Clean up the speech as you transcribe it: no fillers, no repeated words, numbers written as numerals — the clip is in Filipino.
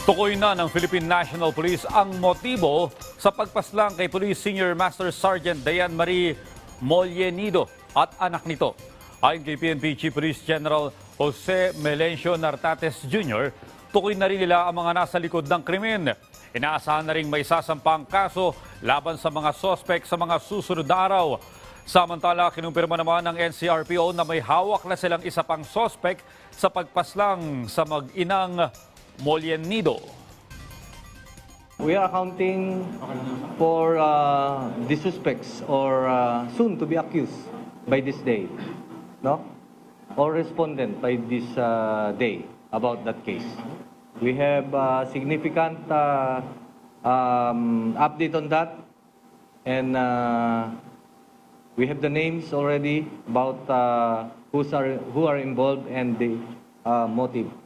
Tukoy na ng Philippine National Police ang motibo sa pagpaslang kay Police Senior Master Sergeant Dayan Marie Mollenido at anak nito. Ayon kay PNP Chief Police General Jose Melencio Nartates Jr., tukoy na rin nila ang mga nasa likod ng krimen. Inaasahan na rin may sasampang kaso laban sa mga sospek sa mga susunod na araw. Samantala, kinumpirma naman ng NCRPO na may hawak na silang isa pang sospek sa pagpaslang sa mag-inang Mollenido. We are accounting for the suspects or soon to be accused by this day, no? Or respondent by this day about that case. We have significant update on that, and we have the names already about who are involved and the motive.